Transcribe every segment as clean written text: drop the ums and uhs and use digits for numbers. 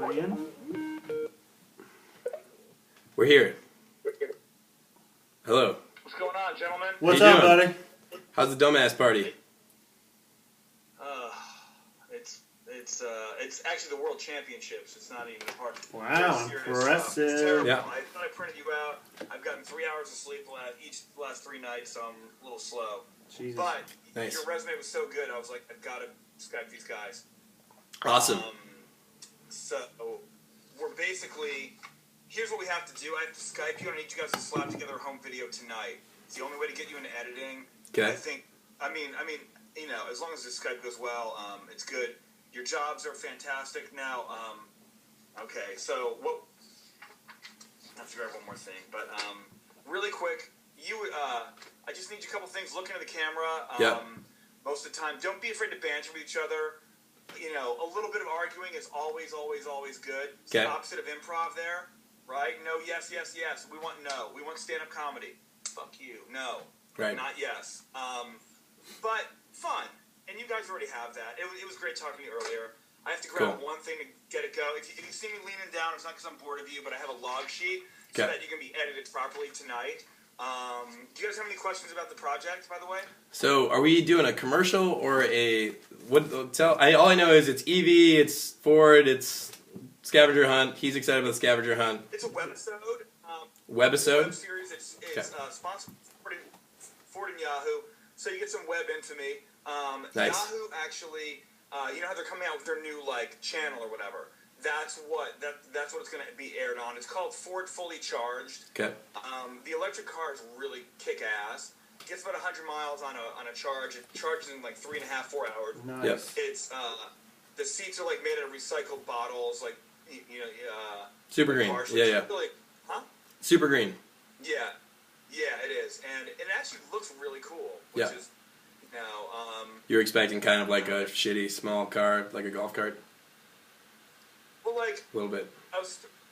Duane? We're here. Hello. What's going on, gentlemen? What's How you up, doing? buddy? How's the dumbass party? It's actually the World Championships. It's not even a party. Wow, It's impressive. It's terrible. Yeah. I thought I printed you out. I've gotten 3 hours of sleep last 3 nights, so I'm a little slow. Jesus. But Nice. your resume was so good, I was like, I've got to Skype these guys. Awesome. So we're basically, here's what we have to do. I have to Skype you, and I need you guys to slap together a home video tonight. It's the only way to get you into editing. Okay. I mean, you know, as long as the Skype goes well, it's good. Your jobs are fantastic. Now, okay, so what? I have to grab one more thing, but really quick, I just need you a couple things. Look into the camera. Yeah. Most of the time, don't be afraid to banter with each other. You know, a little bit of arguing is always good. It's the opposite of improv there, right? No, yes. We want no. We want stand-up comedy. Fuck you. No. Right. Not yes. But fun. And you guys already have that. It was great talking to you earlier. I have to grab one thing to get it go. If you see me leaning down, it's not because I'm bored of you, but I have a log sheet so that you can be edited properly tonight. Do you guys have any questions about the project, by the way? So, are we doing a commercial or a all I know is it's EV, it's Ford, it's scavenger hunt. He's excited about the scavenger hunt. It's a webisode. Webisode? Web series. It's sponsored by Ford and Yahoo, so you get some web infamy. Nice. Yahoo actually, you know how they're coming out with their new channel or whatever. That's what it's going to be aired on. It's called Ford Fully Charged. Okay. The electric car is really kick ass. It gets about 100 miles on a charge. It charges in like 3.5, 4 hours. Nice. Yep. It's the seats are made out of recycled bottles, Super green. harsh. Yeah. Really, huh? Super green. Yeah, it is, and it actually looks really cool. Which is now. You're expecting kind of like a shitty small car, like a golf cart? Well, A little bit.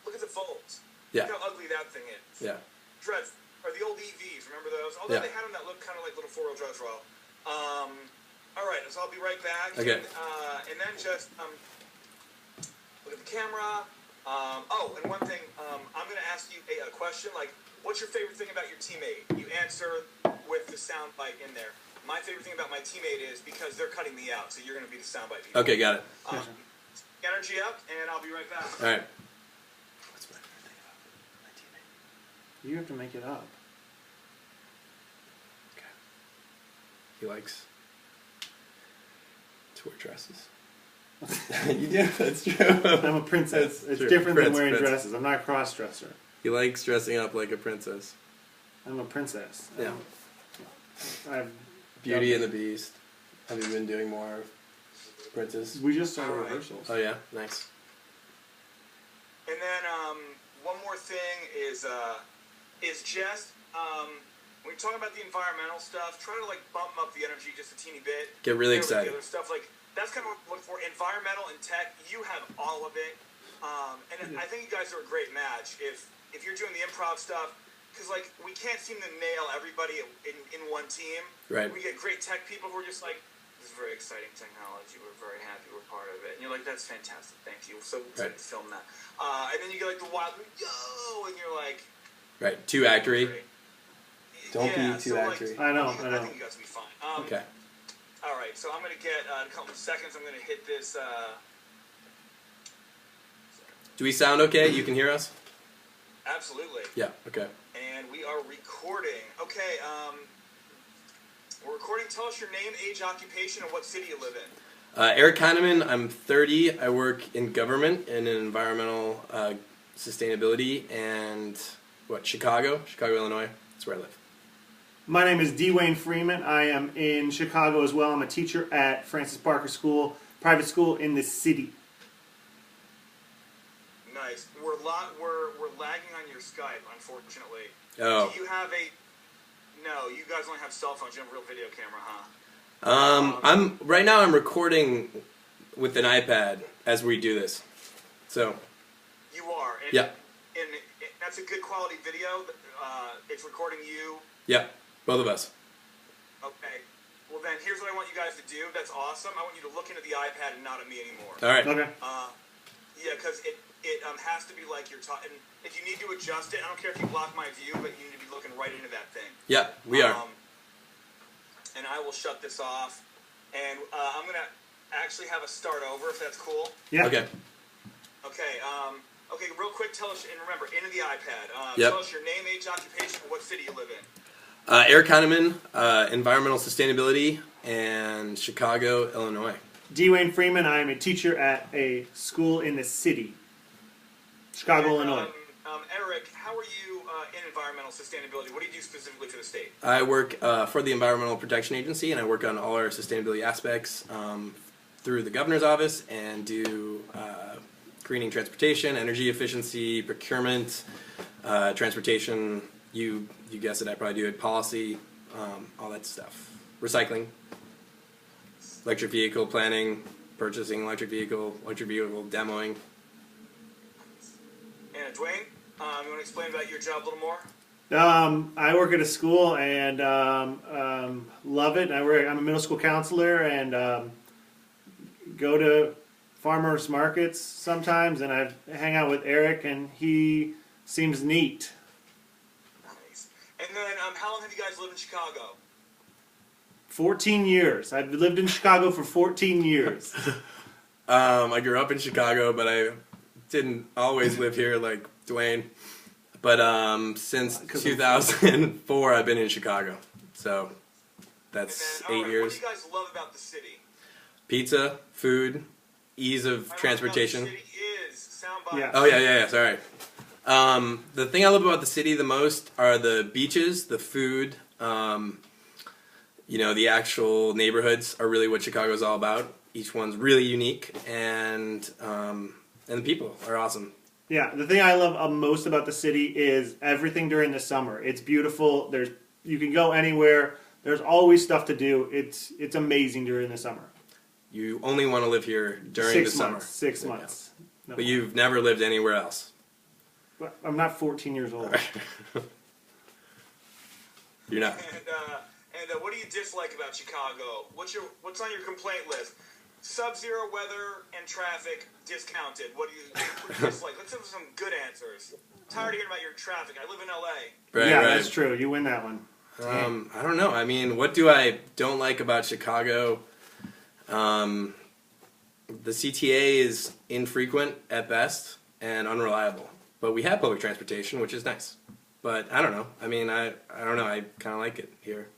Look at the folds. Yeah. Look how ugly that thing is. Yeah. Dreadful. Or the old EVs, remember those? Although they had them that look kind of like little four-wheel drives. All right, so I'll be right back. Okay. And then just look at the camera. And one thing, I'm going to ask you a question, what's your favorite thing about your teammate? You answer with the soundbite in there. My favorite thing about my teammate is because they're cutting me out, so you're going to be the soundbite people. Okay, got it. Energy up, and I'll be right back. All right. What's my favorite thing about my teammate? You have to make it up. Okay. He likes to wear dresses. You do. That's true. I'm a princess. It's true. different than wearing Prince. dresses. I'm not a cross-dresser. He likes dressing up like a princess. I'm a princess. Yeah. I've Beauty and the Beast. Have you been doing more princess? We just started All right. rehearsals. Oh yeah, nice. And then one more thing is just when you're talking about the environmental stuff, try to bump up the energy just a teeny bit. Get really With excited. The other stuff that's kind of what I'm looking for. Environmental and tech, you have all of it. And I think you guys are a great match if you're doing the improv stuff. Because we can't seem to nail everybody in one team. Right. We get great tech people who are just this is very exciting technology. We're very happy we're part of it. And you're like, that's fantastic. Thank you. So excited to film that. And then you get the wild, yo, and you're like, Right. Too actory. great. Don't be too actory. I know. I think you guys will be fine. Okay. All right. So I'm gonna get in a couple of seconds. I'm gonna hit this. Do we sound okay? You can hear us? Absolutely. Yeah. Okay. And we are recording. Okay, we're recording. Tell us your name, age, occupation, and what city you live in. Eric Kahneman. I'm 30. I work in government and in environmental sustainability and Chicago, Illinois. That's where I live. My name is Duane Freeman. I am in Chicago as well. I'm a teacher at Francis Parker School, private school in the city. Nice. We're lagging on your Skype, unfortunately. Oh. Do you have No, you guys only have cell phones. You have a real video camera, huh? I'm recording with an iPad as we do this. So. You are. And, Yeah. And that's a good quality video. It's recording you. Yeah. Both of us. Okay. Well then, here's what I want you guys to do. That's awesome. I want you to look into the iPad and not at me anymore. All right. Okay. Yeah, because it has to be like you're talking. If you need to adjust it, I don't care if you block my view, but you need to be looking right into that thing. Yeah, we are. And I will shut this off, and I'm gonna actually have us start over if that's cool. Yeah. Okay. Okay. Okay. Real quick, tell us, and remember, into the iPad. Yep. Tell us your name, age, occupation, and what city you live in. Eric Kahneman, environmental sustainability, and Chicago, Illinois. Duane Freeman. I am a teacher at a school in the city, Chicago, Illinois. Eric, how are you in environmental sustainability? What do you do specifically for the state? I work for the Environmental Protection Agency, and I work on all our sustainability aspects through the governor's office, and do greening transportation, energy efficiency, procurement, transportation. You guessed it, I probably do it. Policy, all that stuff. Recycling, electric vehicle planning, purchasing electric vehicle demoing. And Duane, you want to explain about your job a little more? I work at a school and love it. I'm a middle school counselor and go to farmers markets sometimes, and I hang out with Eric, and he seems neat. Nice. And then, how long have you guys lived in Chicago? 14 years. I've lived in Chicago for 14 years. I grew up in Chicago, but I didn't always live here like Duane. But since 2004, I've been in Chicago. So that's And then, 8 years. What do you guys love about the city? Pizza, food, ease of transportation. The city is soundbite. Yeah. Oh, yeah, sorry. The thing I love about the city the most are the beaches, the food. The actual neighborhoods are really what Chicago's all about. Each one's really unique, and the people are awesome. Yeah, the thing I love most about the city is everything during the summer. It's beautiful. You can go anywhere. There's always stuff to do. It's amazing during the summer. You only want to live here during the summer. 6 months. No But more. you've never lived anywhere else. But I'm not 14 years old. You're not. And what do you dislike about Chicago? What's on your complaint list? Sub-zero weather and traffic discounted. What do you dislike? Let's have some good answers. Tired of hearing about your traffic. I live in LA. Right, yeah, right. that's true. You win that one. I don't know. I mean, what do I don't like about Chicago? The CTA is infrequent at best and unreliable. But we have public transportation, which is nice. But I don't know. I mean, I don't know. I kind of like it here.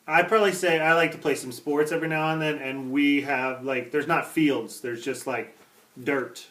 I'd probably say I like to play some sports every now and then, and we have, there's not fields. There's just, dirt.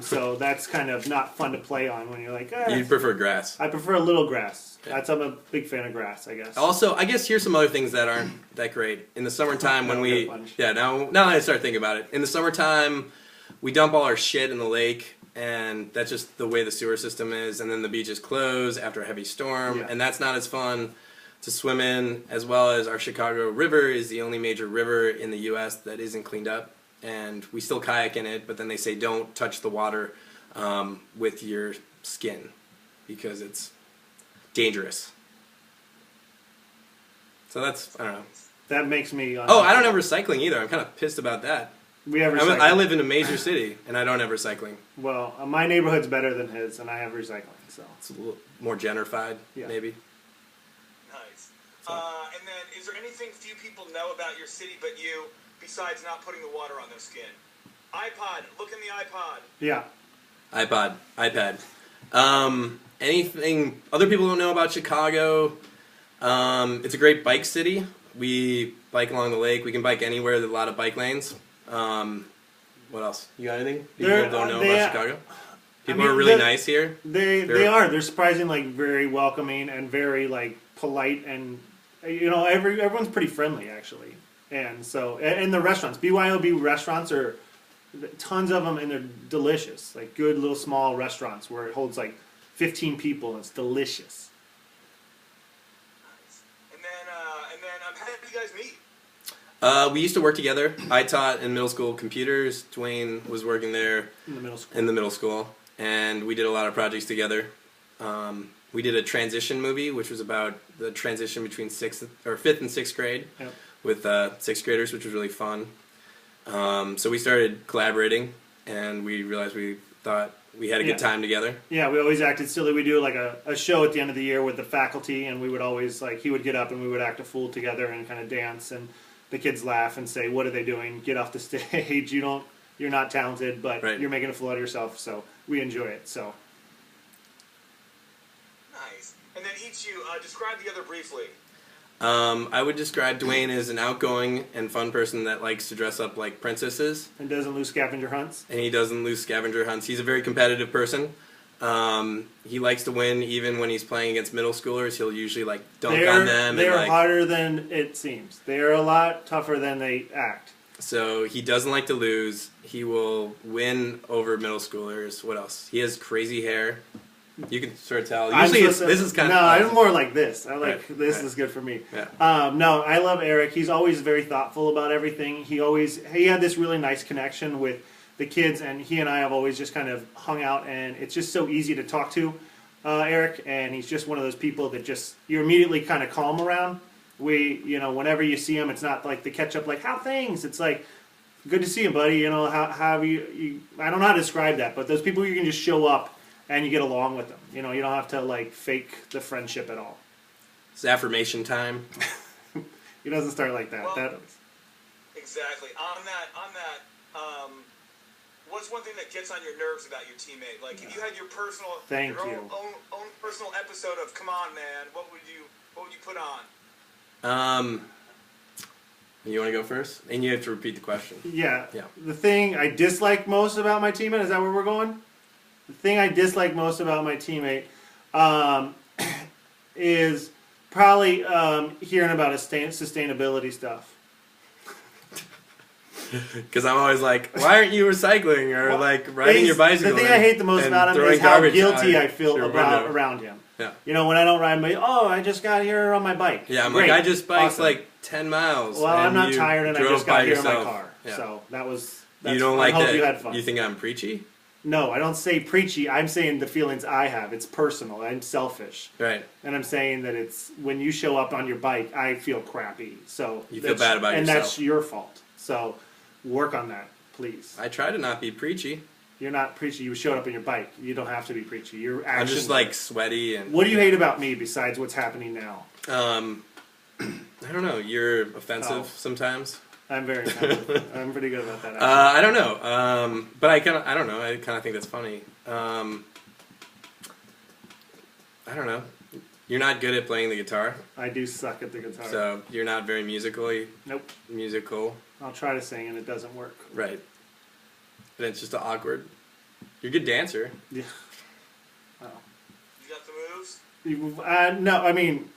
So that's kind of not fun to play on when you're like, You'd prefer grass. I prefer a little grass. Yeah. I'm a big fan of grass, I guess. Also, I guess here's some other things that aren't that great. In the summertime when we... now that I start thinking about it. In the summertime, we dump all our shit in the lake, and that's just the way the sewer system is, and then the beaches close after a heavy storm, and that's not as fun to swim in, as well as our Chicago River is the only major river in the U.S. that isn't cleaned up, and we still kayak in it, but then they say don't touch the water with your skin because it's dangerous. So that's, I don't know. That makes me... Oh, I don't have recycling either. I'm kind of pissed about that. We have recycling. I live in a major city, and I don't have recycling. Well, my neighborhood's better than his, and I have recycling, so... It's a little more gentrified, maybe. Nice. And then, is there anything few people know about your city but you, besides not putting the water on their skin? iPod. Look in the iPod. Yeah. iPad. Anything other people don't know about Chicago? It's a great bike city. We bike along the lake. We can bike anywhere. There's a lot of bike lanes. What else? You got anything? People don't know about Chicago? People are really nice here. They are. They're surprisingly very welcoming and very polite, and everyone's pretty friendly actually. And so, and the restaurants, BYOB restaurants are tons of them, and they're delicious. Good little small restaurants where it holds 15 people. And it's delicious. Nice. And then, how did you guys meet? We used to work together. I taught in middle school computers. Duane was working there In the middle school. And we did a lot of projects together. We did a transition movie, which was about the transition between 5th and 6th grade with 6th graders, which was really fun. So we started collaborating, and we realized we thought we had a good time together. Yeah, we always acted silly. We do like a show at the end of the year with the faculty, and we would always he would get up and we would act a fool together and kind of dance, and the kids laugh and say, "What are they doing? Get off the stage! You're not talented, but you're making a fool out of yourself." So we enjoy it. So nice. And then each you describe the other briefly. I would describe Duane as an outgoing and fun person that likes to dress up like princesses. And doesn't lose scavenger hunts. And he doesn't lose scavenger hunts. He's a very competitive person. He likes to win even when he's playing against middle schoolers. He'll usually dunk on them. They're harder than it seems. They are a lot tougher than they act. So he doesn't like to lose. He will win over middle schoolers. What else? He has crazy hair. You can sort of tell. Usually this is kind of... No, I'm more like this. I like this is good for me. Yeah. No, I love Eric. He's always very thoughtful about everything. He had this really nice connection with the kids, and he and I have always just kind of hung out, and it's just so easy to talk to Eric, and he's just one of those people that just, you're immediately kind of calm around. Whenever you see him, it's not like the catch up, how things? It's like, good to see you, buddy. How have you, I don't know how to describe that, but those people you can just show up and you get along with them. You don't have to fake the friendship at all. It's affirmation time. He doesn't start like that. Well, exactly. On that, what's one thing that gets on your nerves about your teammate? If you had your personal, own personal episode of "Come on, man," what would you put on? You want to go first? And you have to repeat the question. Yeah. The thing I dislike most about my teammate, is that where we're going? The thing I dislike most about my teammate is probably hearing about his sustainability stuff. Because I'm always like, why aren't you recycling or riding your bicycle? The thing I hate the most about him is how guilty I feel around him. Yeah. When I don't ride my, I just got here on my bike. Yeah, I'm I just biked 10 miles. Well, I'm not tired and I just got here in my car. Yeah. So that's you don't like that? You had fun. You think I'm preachy? No, I don't say preachy. I'm saying the feelings I have. It's personal. I'm selfish. Right. And I'm saying that it's when you show up on your bike, I feel crappy. So you feel bad about yourself. And that's your fault. So work on that, please. I try to not be preachy. You're not preachy. You showed up on your bike. You don't have to be preachy. Your actions. I'm just sweaty and. What do you hate about me besides what's happening now? I don't know. You're offensive sometimes. I'm very offensive. I'm pretty good about that. I don't know. But I don't know. I kind of think that's funny. I don't know. You're not good at playing the guitar. I do suck at the guitar. So you're not very Nope. Musical. I'll try to sing and it doesn't work. Right. And it's just awkward. You're a good dancer. Yeah. Oh. You got the moves? No, I mean,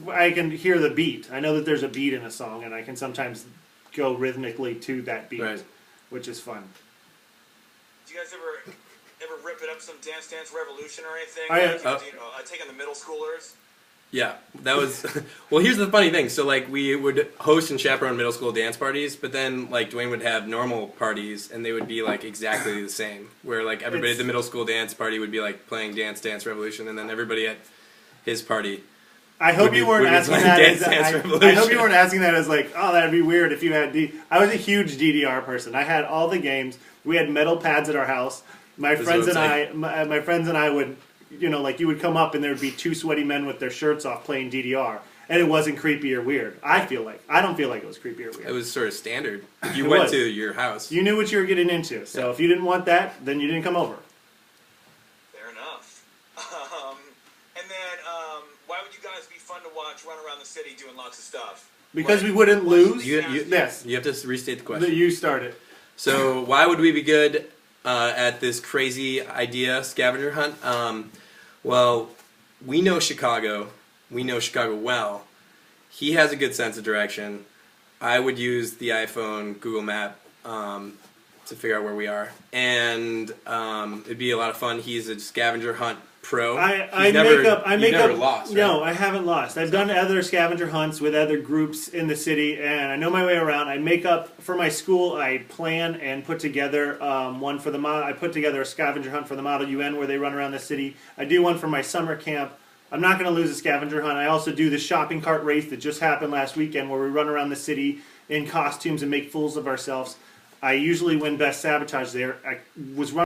I can hear the beat. I know that there's a beat in a song, and I can sometimes go rhythmically to that beat, which is fun. Do you guys ever rip it up some Dance Revolution or anything? Taking the middle schoolers? Yeah, that was... Well, here's the funny thing. So, we would host and chaperone middle school dance parties, but then, Duane would have normal parties, and they would be, exactly the same. Where, everybody at the middle school dance party would be, playing Dance Revolution, and then everybody at his party... I hope you weren't asking that as I hope you weren't asking that as that'd be weird if you had I was a huge DDR person. I had all the games. We had metal pads at our house. My friends and I would, you would come up and there would be two sweaty men with their shirts off playing DDR, and it wasn't creepy or weird. I don't feel like it was creepy or weird. It was sort of standard. You went to your house. You knew what you were getting into. So if you didn't want that, then you didn't come over. Fair enough. And then, why would you guys be fun to watch run around the city doing lots of stuff? Because we wouldn't lose. Yes. You have to restate the question. You started. So why would we be good at this crazy idea scavenger hunt? Well, we know Chicago. We know Chicago well. He has a good sense of direction. I would use the iPhone Google Map to figure out where we are. And it'd be a lot of fun. He's a scavenger hunt pro. I never lost, right? No, I haven't lost. I've done other scavenger hunts with other groups in the city, and I know my way around. I make up for my school. I plan and put together one for the model. I put together a scavenger hunt for the Model UN where they run around the city. I do one for my summer camp. I'm not going to lose a scavenger hunt. I also do the shopping cart race that just happened last weekend where we run around the city in costumes and make fools of ourselves. I usually win Best Sabotage there. I was running